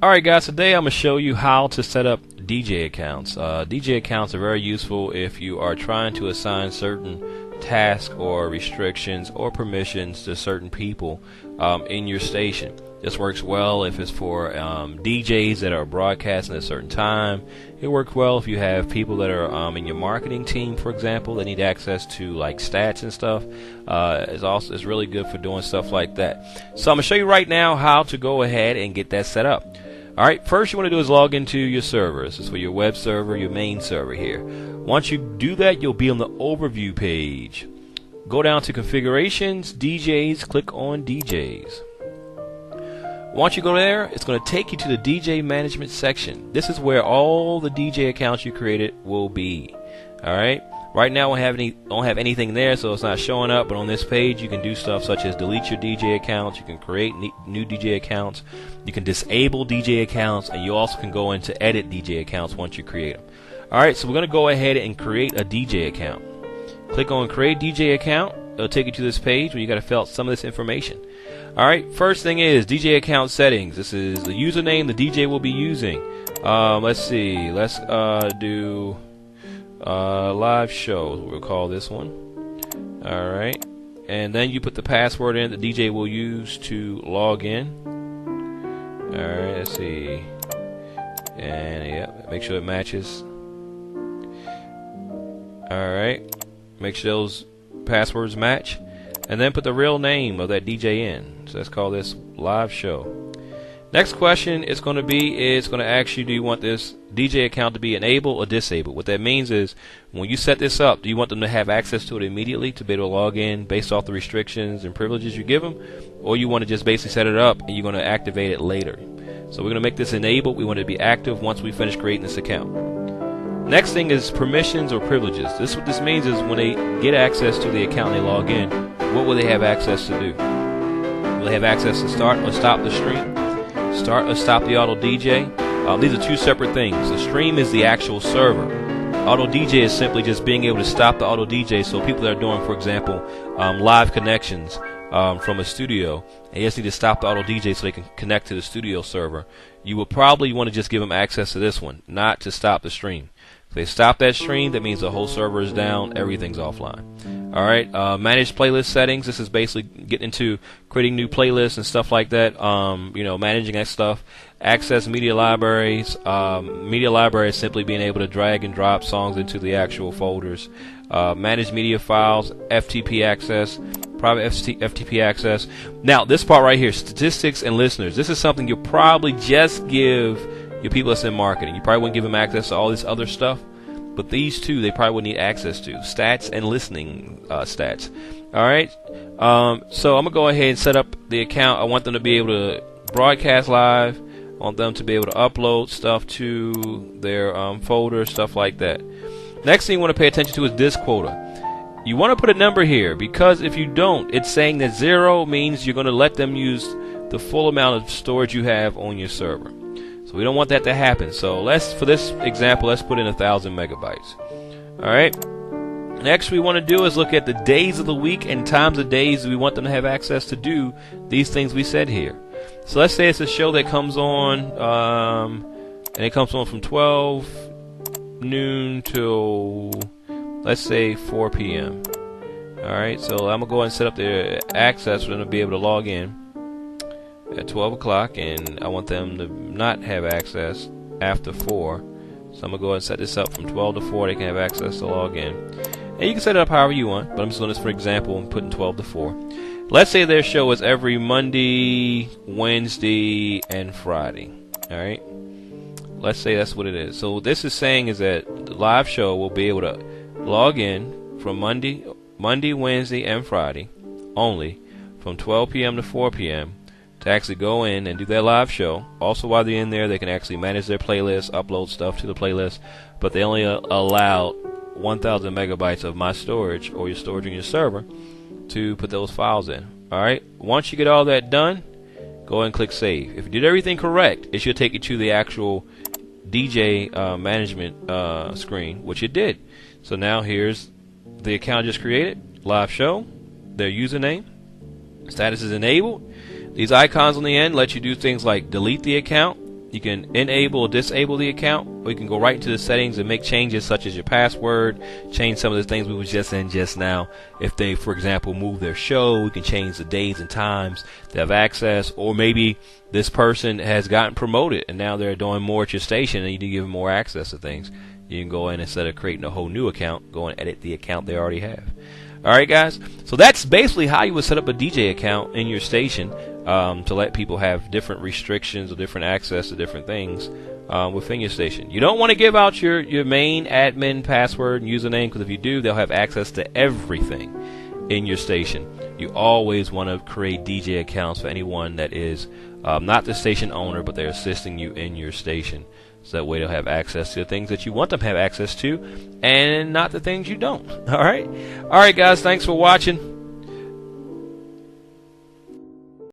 Alright guys, today I'm going to show you how to set up DJ accounts. DJ accounts are very useful if you are trying to assign certain tasks or restrictions or permissions to certain people in your station. This works well if it's for DJs that are broadcasting at a certain time. It works well if you have people that are in your marketing team, for example, that need access to like stats and stuff. It's really good for doing stuff like that. So I'm going to show you right now how to go ahead and get that set up. Alright, first you want to do is log into your server. This is for your web server, your main server here. Once you do that, you'll be on the overview page. Go down to configurations, DJs, click on DJs. Once you go there, it's going to take you to the DJ management section. This is where all the DJ accounts you created will be. Alright, right now I don't have anything there, so it's not showing up, but on this page you can do stuff such as delete your DJ accounts, you can create new DJ accounts, you can disable DJ accounts, and you also can go in to edit DJ accounts once you create them. Alright, so we're going to go ahead and create a DJ account. Click on create DJ account. It'll take you to this page where you got to fill out some of this information. Alright, first thing is DJ account settings. This is the username the DJ will be using. Let's see, let's do live show, we'll call this one. Alright, and then you put the password in the DJ will use to log in. Alright, let's see, and yeah, make sure it matches. Alright, make sure those passwords match, and then put the real name of that DJ in. So let's call this live show. Next question is going to ask you, do you want this DJ account to be enabled or disabled? What that means is, when you set this up, do you want them to have access to it immediately to be able to log in based off the restrictions and privileges you give them, or you want to just basically set it up and you're going to activate it later? So we're going to make this enabled. We want it to be active once we finish creating this account. Next thing is permissions or privileges. What this means is when they get access to the account and they log in, what will they have access to do? Will they have access to start or stop the stream? Start or stop the auto DJ? These are two separate things. The stream is the actual server. Auto DJ is simply just being able to stop the auto DJ, so people that are doing, for example, live connections from a studio, and you just need to stop the auto DJ so they can connect to the studio server. You will probably want to just give them access to this one, not to stop the stream. If they stop that stream, that means the whole server is down, everything's offline. Alright, manage playlist settings. This is basically getting into creating new playlists and stuff like that. Managing that stuff. Access media libraries. Media libraries simply being able to drag and drop songs into the actual folders. Manage media files, FTP access, private FTP access. Now, this part right here, statistics and listeners. This is something you'll probably just give your people that's in marketing. You probably wouldn't give them access to all this other stuff, but these two they probably would need access to, stats and listening stats. Alright, so I'm going to go ahead and set up the account. I want them to be able to broadcast live. I want them to be able to upload stuff to their folder, stuff like that. Next thing you want to pay attention to is disk quota. You want to put a number here, because if you don't, it's saying that 0 means you're going to let them use the full amount of storage you have on your server. So we don't want that to happen. So for this example, let's put in 1,000 megabytes. Alright. Next we want to do is look at the days of the week and times of days we want them to have access to do these things we said here. So let's say it's a show that comes on, and it comes on from 12 noon till, let's say, 4 p.m. Alright, so I'm going to go ahead and set up their access for them to be able to log in at 12 o'clock, and I want them to not have access after 4. So I'm going to go ahead and set this up from 12 to 4. They can have access to log in. And you can set it up however you want, but I'm just doing this for example and putting 12 to 4. Let's say their show is every Monday, Wednesday, and Friday. Alright? Let's say that's what it is. So what this is saying is that the live show will be able to log in from Monday, Wednesday, and Friday only from 12 p.m. to 4 p.m. to actually go in and do their live show. Also, while they're in there, they can actually manage their playlist, upload stuff to the playlist, but they only allow 1,000 megabytes of my storage, or your storage on your server, to put those files in. Alright, once you get all that done, go ahead and click save. If you did everything correct, it should take you to the actual DJ management screen, which it did. So now here's the account I just created, live show, their username, status is enabled. These icons on the end let you do things like delete the account, You can enable or disable the account, or you can go right into the settings and make changes such as your password, change some of the things we were just in just now. If they, for example, move their show, we can change the days and times they have access, or maybe this person has gotten promoted and now they're doing more at your station and you need to give them more access to things. You can go in, instead of creating a whole new account, go and edit the account they already have. Alright guys, so that's basically how you would set up a DJ account in your station, to let people have different restrictions or different access to different things within your station. You don't want to give out your main admin password and username, because if you do, they'll have access to everything in your station. You always want to create DJ accounts for anyone that is not the station owner, but they're assisting you in your station. So that way they'll have access to the things that you want them to have access to, and not the things you don't. Alright? Alright guys, thanks for watching.